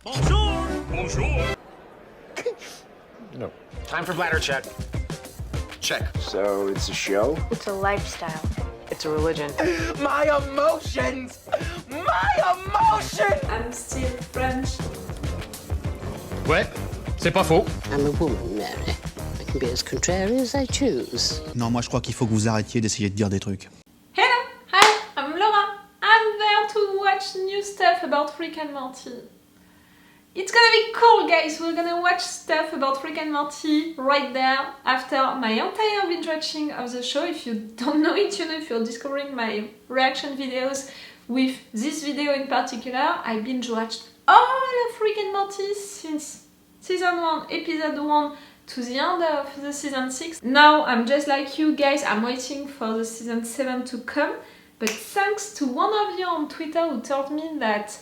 Bonjour! Bonjour! No. Time for bladder check. Check. So it's a show? It's a lifestyle. It's a religion. My emotions! My emotions! I'm still French. Ouais, c'est pas faux. I'm a woman, Mary. I can be as contrary as I choose. Non, moi je crois qu'il faut que vous arrêtiez d'essayer de dire des trucs. Hello! Hi, I'm Laura. I'm there to watch new stuff about Rick and Morty. It's gonna be cool, guys. We're gonna watch stuff about Rick and Morty right there after my entire binge watching of the show. If you don't know it, you know, if you're discovering my reaction videos with this video in particular, I binge watched all of Rick and Morty since season 1, episode 1 to the end of the season 6. Now I'm just like you guys, I'm waiting for the season 7 to come, but thanks to one of you on Twitter who told me that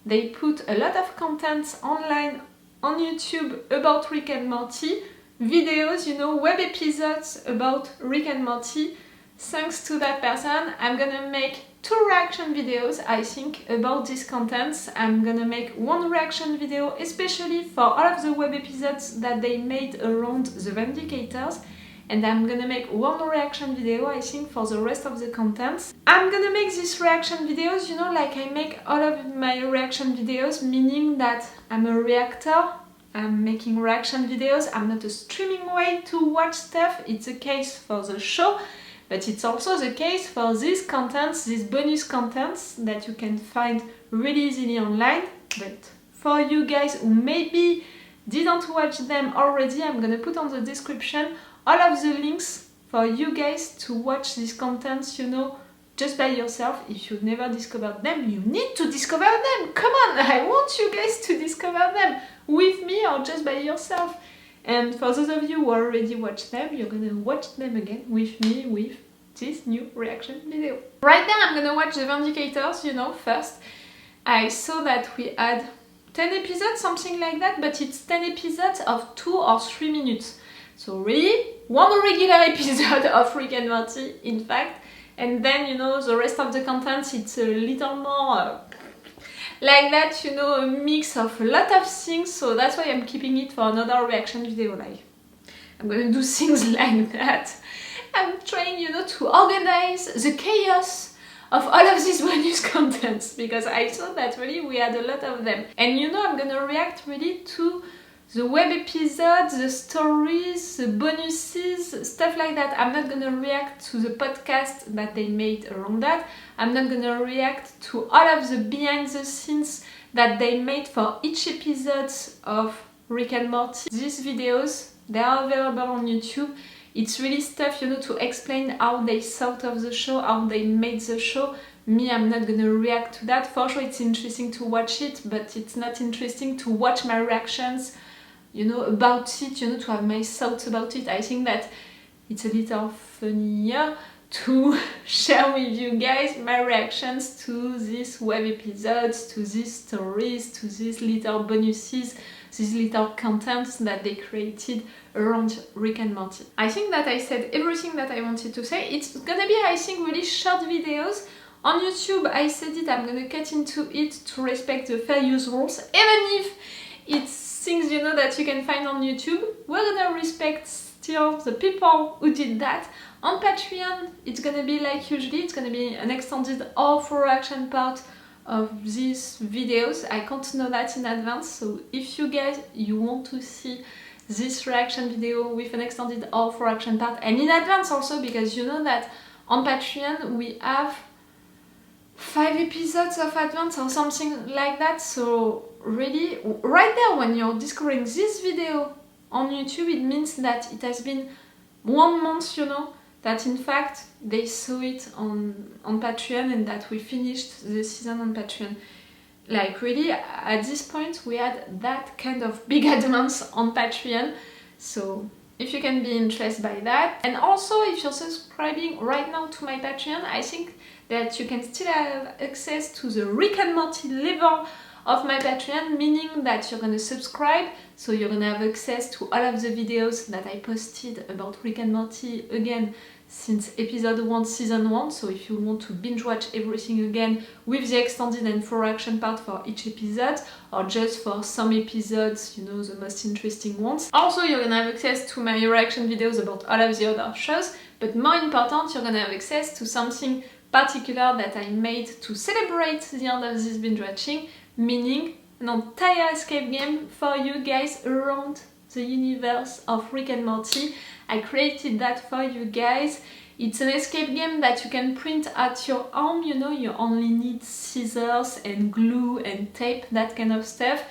they put a lot of content online on YouTube about Rick and Morty, videos, you know, web episodes about Rick and Morty. Thanks to that person, I'm gonna make 2 reaction videos, I think, about these contents. I'm gonna make 1 reaction video, especially for all of the web episodes that they made around the Vindicators. And I'm gonna make 1 reaction video, I think, for the rest of the contents. I'm gonna make these reaction videos, you know, like I make all of my reaction videos, meaning that I'm a reactor, I'm making reaction videos, I'm not a streaming way to watch stuff. It's a case for the show, but it's also the case for these contents, these bonus contents that you can find really easily online. But for you guys who maybe didn't watch them already, I'm gonna put on the description all of the links for you guys to watch these contents, you know, just by yourself. If you've never discovered them, you need to discover them. Come on, I want you guys to discover them with me or just by yourself. And for those of you who already watched them, you're gonna watch them again with me with this new reaction video. Right now I'm gonna watch the Vindicators, you know, first. I saw that we had 10 episodes, something like that, but it's 10 episodes of 2 or 3 minutes. So really, 1 regular episode of Rick and Morty, in fact, and then, you know, the rest of the content, it's a little more like that, you know, a mix of a lot of things, so that's why I'm keeping it for another reaction video. Like, I'm gonna do things like that. I'm trying, you know, to organize the chaos of all of these bonus contents, because I saw that really we had a lot of them. And you know, I'm gonna react really to the web episodes, the stories, the bonuses, stuff like that. I'm not gonna react to the podcast that they made around that. I'm not gonna react to all of the behind the scenes that they made for each episode of Rick and Morty. These videos, they are available on YouTube. It's really stuff, you know, to explain how they thought of the show, how they made the show. Me, I'm not gonna react to that. For sure, it's interesting to watch it, but it's not interesting to watch my reactions, you know, about it, you know, to have my thoughts about it. I think that it's a little funnier to share with you guys my reactions to these web episodes, to these stories, to these little bonuses, these little contents that they created around Rick and Morty. I think that I said everything that I wanted to say. It's gonna be, I think, really short videos. On YouTube, I said it, I'm gonna cut into it to respect the fair use rules, even if it's things, you know, that you can find on YouTube. We're gonna respect still the people who did that. On Patreon, it's gonna be like usually, it's gonna be an extended or full reaction part of these videos. I can't know that in advance, so if you guys, you want to see this reaction video with an extended or full reaction part, and in advance also, because you know that on Patreon we have 5 episodes of advance or something like that. So really, right there, when you're discovering this video on YouTube, it means that it has been 1 month, you know, that in fact they saw it on Patreon and that we finished the season on Patreon. Like really, at this point we had that kind of big advance on Patreon. So if you can be interested by that, and also if you're subscribing right now to my Patreon, I think that you can still have access to the Rick and Morty level of my Patreon, meaning that you're gonna subscribe, so you're gonna have access to all of the videos that I posted about Rick and Morty, again, since episode 1 season 1, so if you want to binge watch everything again with the extended and full reaction part for each episode, or just for some episodes, you know, the most interesting ones. Also, you're gonna have access to my reaction videos about all of the other shows, but more important, you're gonna have access to something particular that I made to celebrate the end of this binge watching, meaning an entire escape game for you guys around the universe of Rick and Morty. I created that for you guys. It's an escape game that you can print at your home, you know, you only need scissors and glue and tape, that kind of stuff.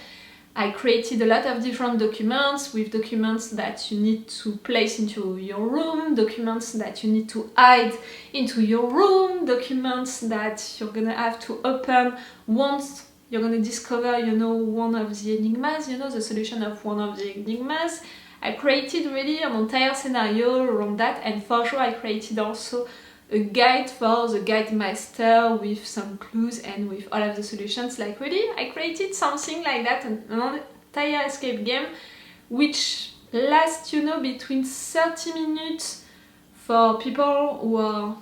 I created a lot of different documents, with documents that you need to place into your room, documents that you need to hide into your room, documents that you're gonna have to open once you're gonna discover, you know, one of the enigmas, you know, the solution of one of the enigmas. I created really an entire scenario around that, and for sure I created also a guide for the guide master with some clues and with all of the solutions. Like really, I created something like that, an entire escape game, which lasts, you know, between 30 minutes for people who are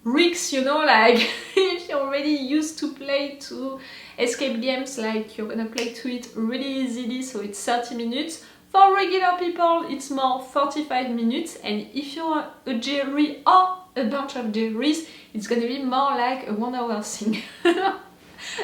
Ricks, you know, like if you're already used to play to escape games, like you're gonna play to it really easily, so it's 30 minutes. For regular people, it's more 45 minutes, and if you're a Jerry or a bunch of Jerrys, it's gonna be more like a 1 hour thing.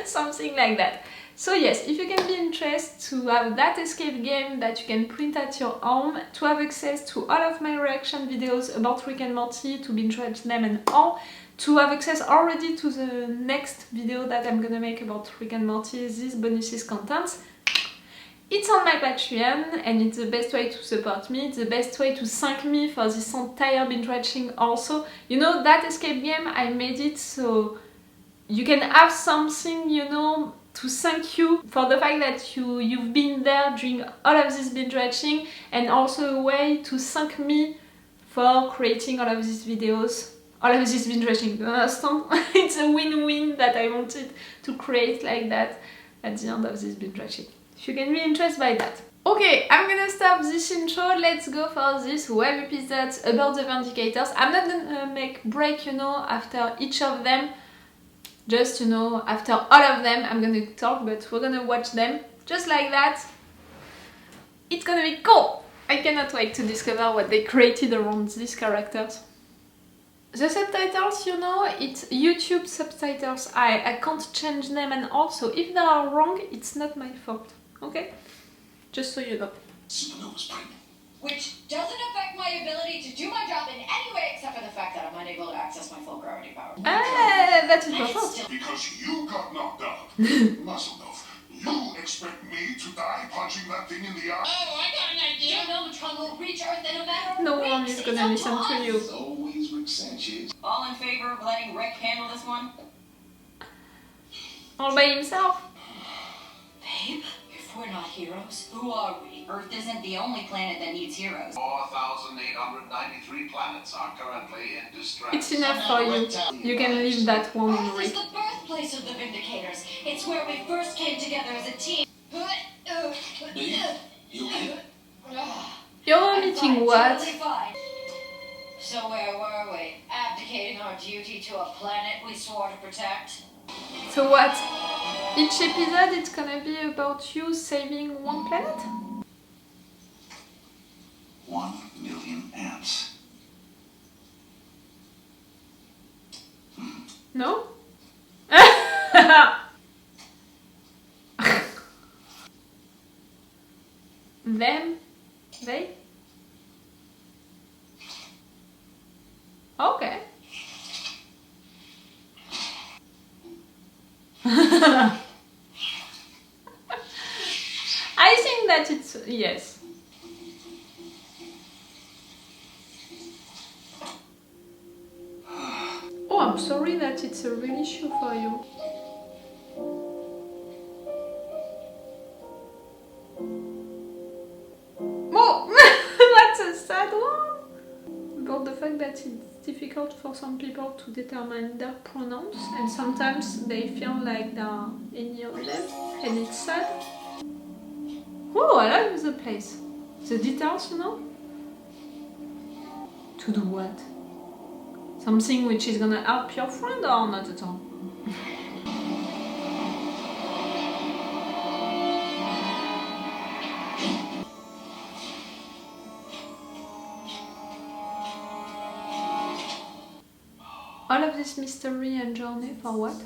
Something like that. So yes, if you can be interested to have that escape game that you can print at your home, to have access to all of my reaction videos about Rick and Morty, to binge watch them and all, to have access already to the next video that I'm gonna make about Rick and Morty, these bonuses contents, it's on my Patreon, and it's the best way to support me, it's the best way to thank me for this entire binge watching also. You know, that escape game, I made it so you can have something, you know, to thank you for the fact that you've been there during all of this binge watching, and also a way to thank me for creating all of these videos, all of this binge watching. You understand? It's a win-win that I wanted to create like that at the end of this binge watching. If you can be interested by that. Okay, I'm gonna stop this intro. Let's go for this web episodes about the Vindicators. I'm not gonna make break, you know, after each of them. Just, you know, after all of them, I'm gonna talk, but we're gonna watch them just like that. It's gonna be cool! I cannot wait to discover what they created around these characters. The subtitles, you know, it's YouTube subtitles. I can't change them, and also, if they are wrong, it's not my fault, okay? Just so you know. Which doesn't affect my ability to do my job in any way except for the fact that I'm unable to access my full gravity power. Ah, that is your fault. Because you got knocked out. Muscle off. You expect me to die punching that thing in the eye? Oh, I got an idea. Tron will reach Earth in a matter of No weeks. one is gonna It's up listen to you. It's always Rick Sanchez. All in favor of letting Rick handle this one? All by himself. Babe, if we're not heroes, who are we? Earth isn't the only planet that needs heroes. 4,893 planets are currently in distress. It's enough for you. You can leave that one on Earth Rick. is the birthplace of the Vindicators. It's where we first came together as a team. You're I'm meeting fine, what? totally fine. So where were we? Abdicating our duty to a planet we swore to protect? So what? Each episode it's gonna be about you saving one planet? 1 million ants. No? Them? They? Okay. I think that it's yes. Oh, I'm sorry that it's a real issue for you. Oh, that's a sad one. About the fact that it's difficult for some people to determine their pronouns, and sometimes they feel like there are any of them, and it's sad. Oh, I like the place. The details, you know? To do what? Something which is gonna help your friend or not at all? All of this mystery and journey for what?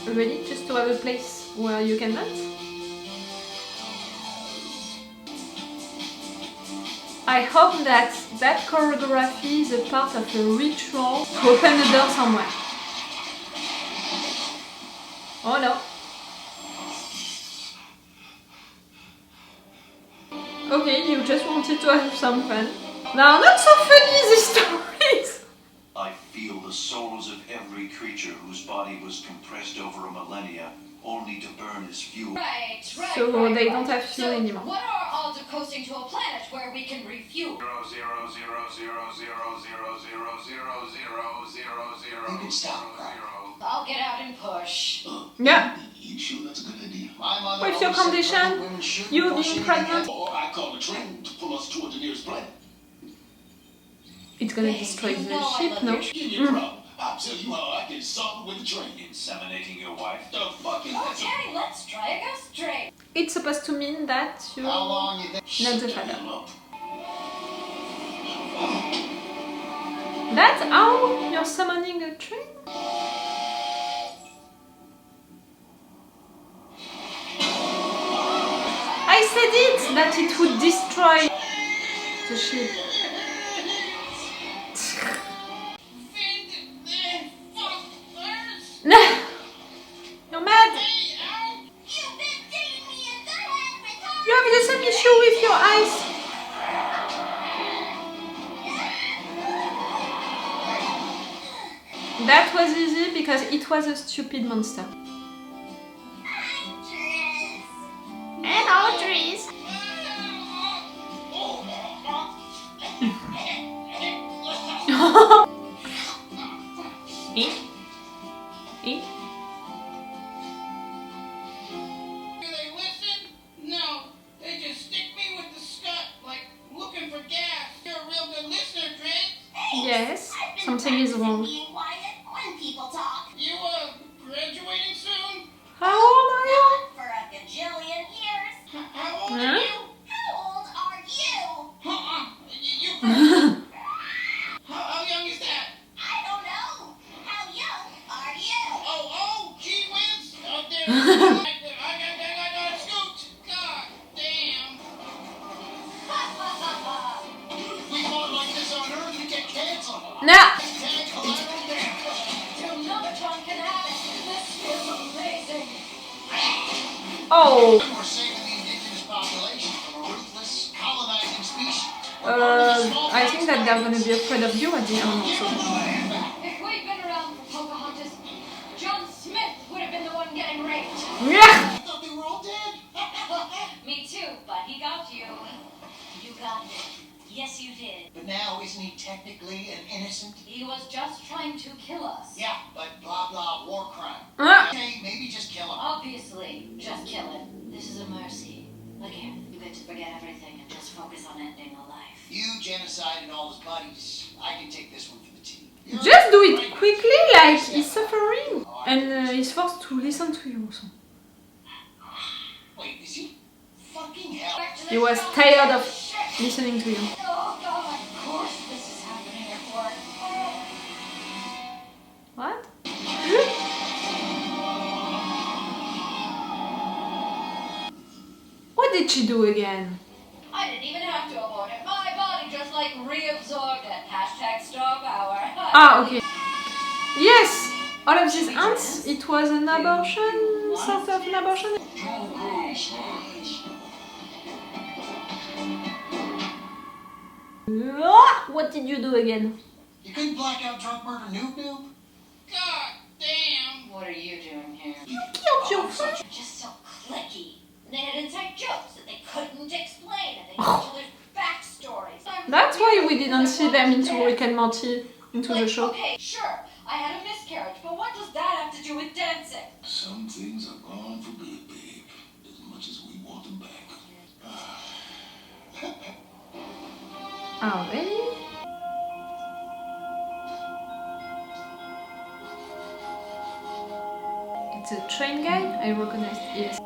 Really? Just to have a place where you can dance? I hope that that choreography is a part of a ritual to open the door somewhere. Oh no. Okay, you just wanted to have some fun. Now, not so funny, these stories! I feel the souls of every creature whose body was compressed over a millennia, only to burn as fuel. Right. So they don't have fuel anymore. What are our odds of coasting to a planet where we can refuel? 0.0000000000000. You can stop, right? I'll get out and push. Yeah. You sure that's a good idea? With your condition, you being pregnant, Or I call a train to pull us toward the nearest planet. it's gonna destroy the ship, no? Give me a problem. I'll tell you how I can solve it with the train. Inseminating your wife? The fucking Okay, let's try a ghost train. It's supposed to mean that you're How long you think? not the Shut father. him up. That's how you're summoning a train? I said it! That it would destroy the ship. You're mad! You have the same issue with your eyes. That was easy because it was a stupid monster. And Audrey's. Eat. Eat. Do they listen? No. They just stick me with the scut, like looking for gas. You're a real good listener, Drake. Yes, something is wrong. When people talk. You, graduating soon? How old are you? For a gajillion years. How old Huh? are you? How old are you? You how young is that? I don't know. How young are you? Oh, gee whiz. Out there. I got a scoot. God damn. We fought like this on Earth, we get canceled. No. Hashtag collateral damage. Another can have it. This is amazing. Oh. We're saving the indigenous population from a ruthless, colonizing species. I think that they're gonna be afraid of you at the end also. If we'd been around for Pocahontas, John Smith would have been the one getting raped. Yeah. I thought they were all dead. Me too, but he got you. You got him. Yes, you did. But now, isn't he technically an innocent? He was just trying to kill us. Yeah, but blah blah war crime. Okay, maybe just kill him. Obviously, just kill him. This is a mercy. Look here, you get to forget everything and just focus on ending a life. You, genocide, and all his buddies. I can take this one for the team. Just do it quickly, like he's suffering. And he's forced to listen to you also. Wait, is he? Fucking hell. He was tired of listening to you. Oh God, of course this is happening at work. What? What did she do again? I didn't even have to avoid it. My body just like reabsorbed it. Hashtag star power. Ah, okay. Yes! All of these ants, it was an abortion, sort of an abortion. What did you do again? You couldn't black out drunk murder noob noob? God damn. What are you doing here? You killed your friend. They're just so clicky. They had inside jokes that they couldn't explain, and they had each other's backstories. That's why we didn't see them into Rick and Morty, into the show. Okay, sure, I had a miscarriage, but what does that have to do with dancing? Some things are gone for good, babe. As much as we want them back. Oh, really? It's a train guy? I recognize, yes.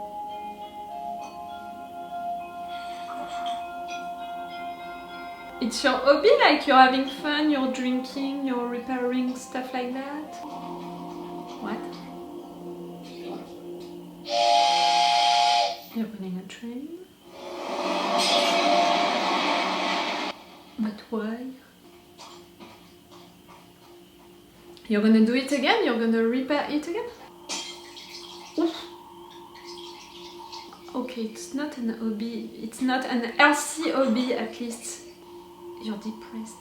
It's your hobby, like you're having fun, you're drinking, you're repairing, stuff like that? What? You're running a train? But why? You're gonna do it again? You're gonna repair it again? Oof. Okay, it's not an hobby. It's not an healthy hobby, at least. You're depressed.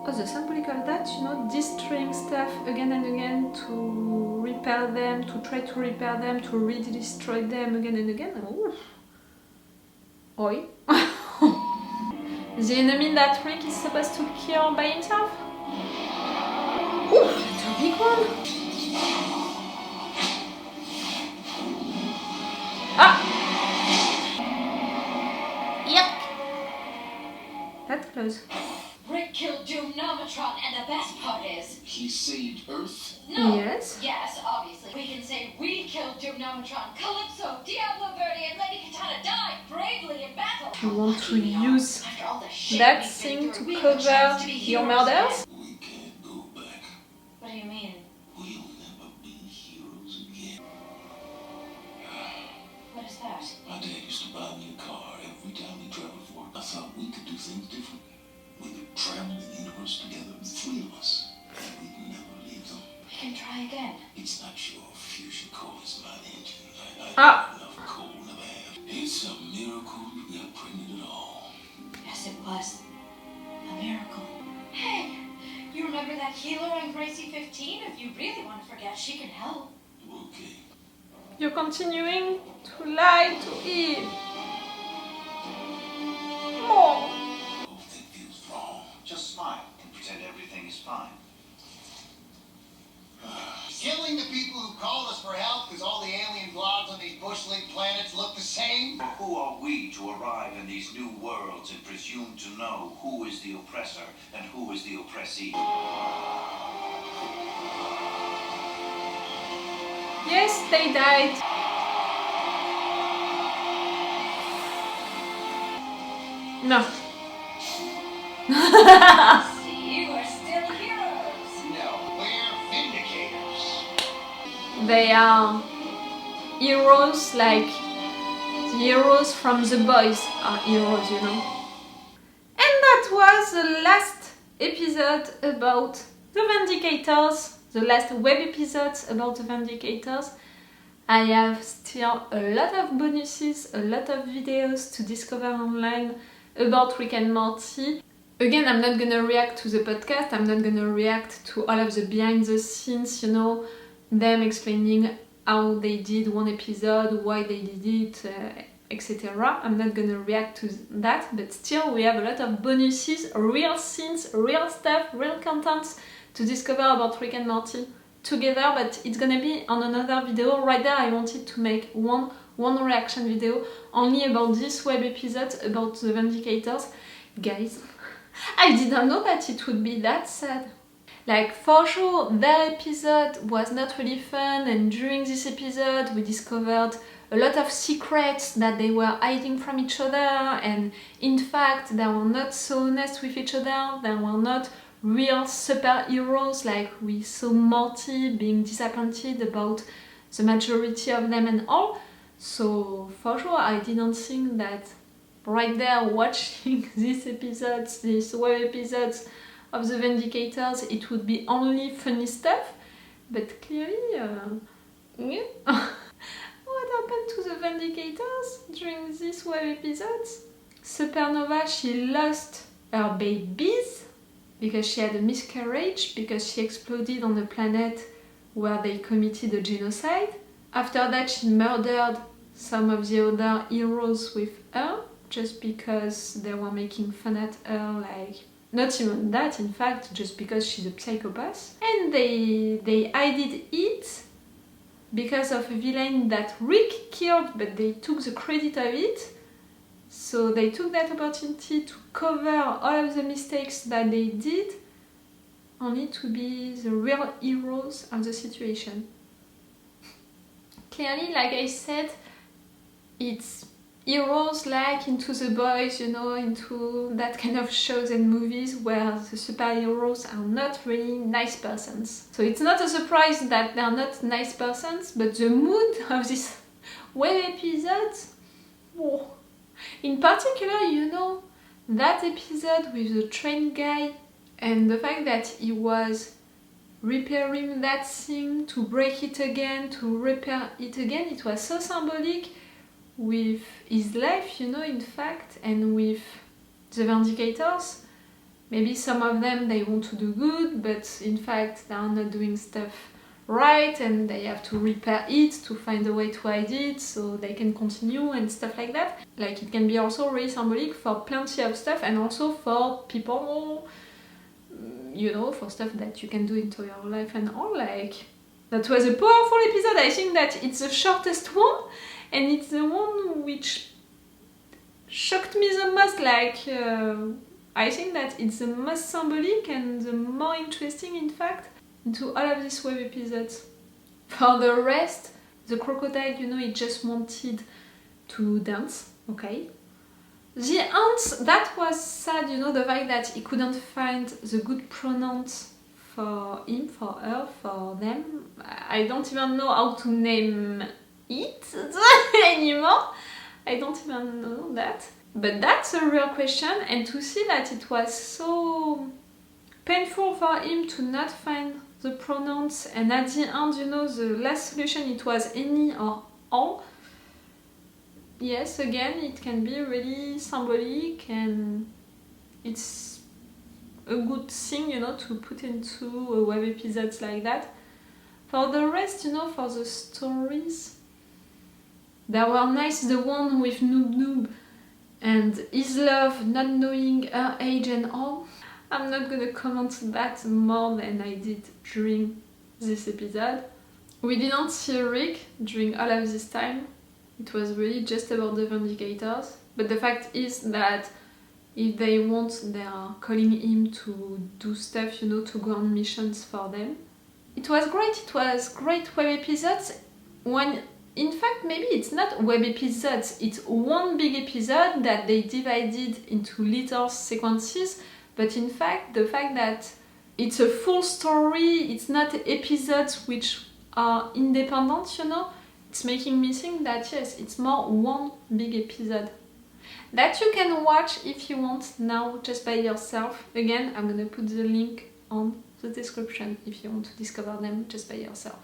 Oh, the symbolic of that, you know, destroying stuff again and again to repair them, to try to repair them, to re-destroy them again and again. Oof. Oi. The enemy that Rick is supposed to kill by himself? Ooh, that's a big one! Ah! Yuck! That's close. Rick killed Doom-Nomatron, and the best part is... He saved Earth? No! Yes? Yes, obviously. We can say we killed Doom-Nomatron. Calypso, Diablo Verde, and Lady Katana died bravely in battle. You want to use After all the shit that we've thing been to through, we have a cover chance to be your heroes murders? again. We can't go back. What do you mean? We'll never be heroes again. What is that? My dad used to buy me a car every time he traveled for it. I thought we could do things different. We could travel the universe together, the three of us, and we'd never leave them. We can try again. It's not your fusion core, it's my engine. I Ah. have enough coal, never have. It's a miracle you got pregnant at all. Yes, it was. A miracle. Hey, you remember that healer on Gracie 15? If you really want to forget, she can help. Okay. You're continuing to lie to Eve. Oh. Everything feels wrong. Just smile and pretend everything is fine. Killing the people who called us for help because all the alien blobs on these bush-league planets look the same? But who are we to arrive in these new worlds and presume to know who is the oppressor and who is the oppressee? Yes, they died. No. See, we're still heroes. No, we're Vindicators. They are heroes, like the heroes from The Boys are heroes, you know. And that was the last episode about the Vindicators, the last web episodes about the Vindicators. I have still a lot of bonuses, a lot of videos to discover online about Rick and Morty. Again, I'm not gonna react to the podcast, I'm not gonna react to all of the behind the scenes, you know, them explaining how they did one episode, why they did it, etc. I'm not gonna react to that, but still we have a lot of bonuses, real scenes, real stuff, real contents to discover about Rick and Morty together, but it's gonna be on another video. Right there I wanted to make one reaction video only about this web episode about the Vindicators. Guys, I didn't know that it would be that sad. Like, for sure, their episode was not really fun, and during this episode we discovered a lot of secrets that they were hiding from each other, and in fact they were not so honest with each other, they were not real superheroes, like we saw Morty being disappointed about the majority of them and all. So for sure I didn't think that right there watching these episodes, these web episodes of the Vindicators, it would be only funny stuff, but clearly, yeah. What happened to the Vindicators during these web episodes? Supernova, she lost her babies because she had a miscarriage, because she exploded on a planet where they committed a genocide. After that, she murdered some of the other heroes with her, just because they were making fun at her, like, not even that, in fact, just because she's a psychopath. And they hid it because of a villain that Rick killed, but they took the credit of it. So they took that opportunity to cover all of the mistakes that they did. only to be the real heroes of the situation. Clearly, like I said, it's heroes like Into the Boys, you know, into that kind of shows and movies where the superheroes are not really nice persons. So it's not a surprise that they're not nice persons, but the mood of this web episode, oh. In particular, you know, that episode with the train guy and the fact that he was repairing that thing to break it again, to repair it again, it was so symbolic with his life, you know, in fact, and with the Vindicators. Maybe some of them, they want to do good, but in fact they are not doing stuff right and they have to repair it to find a way to hide it so they can continue and stuff like that. Like, it can be also really symbolic for plenty of stuff and also for people, you know, for stuff that you can do into your life and all. Like, that was a powerful episode. I think that it's the shortest one and it's the one which shocked me the most. Like, I think that it's the most symbolic and the more interesting, in fact, into all of these web episodes. For the rest, the crocodile, you know, it just wanted to dance, okay? The ants, that was sad, you know, the fact that he couldn't find the good pronouns for him, for her, for them. I don't even know how to name it anymore. I don't even know that. But that's a real question, and to see that it was so painful for him to not find the pronouns, and at the end, you know, the last solution, it was any or all. Yes, again, it can be really symbolic and it's a good thing, you know, to put into a web episodes like that. For the rest, you know, for the stories, they were nice. The one with Noob Noob and his love, not knowing her age and all. I'm not gonna comment that more than I did during this episode. We didn't see Rick during all of this time. It was really just about the Vindicators. But the fact is that if they want, they are calling him to do stuff, you know, to go on missions for them. It was great web episodes. When, in fact, maybe it's not web episodes, it's one big episode that they divided into little sequences. But in fact, the fact that it's a full story, it's not episodes which are independent, you know, it's making me think that yes, it's more one big episode that you can watch if you want now just by yourself. Again, I'm gonna put the link on the description if you want to discover them just by yourself.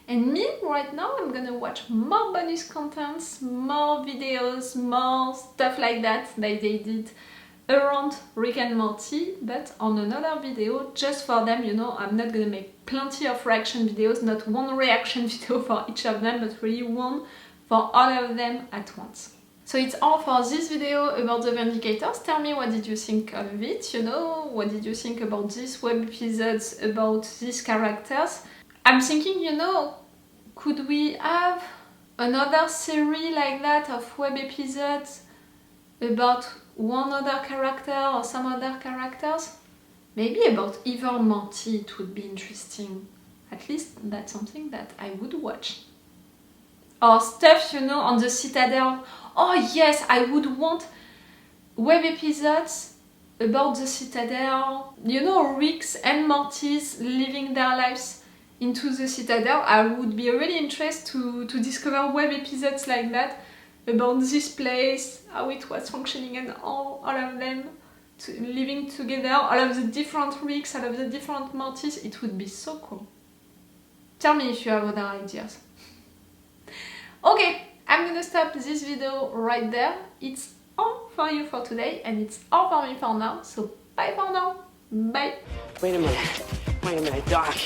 And me, right now, I'm gonna watch more bonus contents, more videos, more stuff like that they did around Rick and Morty, but on another video just for them, you know. I'm not gonna make plenty of reaction videos, not one reaction video for each of them, but really one for all of them at once. So it's all for this video about the Vindicators. Tell me, what did you think of it, you know? What did you think about these web episodes, about these characters? I'm thinking, you know, could we have another series like that of web episodes about one other character or some other characters? Maybe about either Morty, it would be interesting. At least that's something that I would watch. Or stuff, you know, on the Citadel. Oh yes, I would want web episodes about the Citadel. You know, Rick's and Morty's living their lives into the Citadel. I would be really interested to discover web episodes like that, about this place, how it was functioning, and all of them living together, all of the different Ricks, all of the different Mortys. It would be so cool. Tell me if you have other ideas. Okay, I'm gonna stop this video right there. It's all for you for today, and it's all for me for now, so bye for now. Bye. Wait a minute, Doc.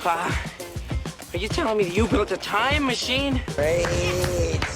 Are you telling me that you built a time machine? Great.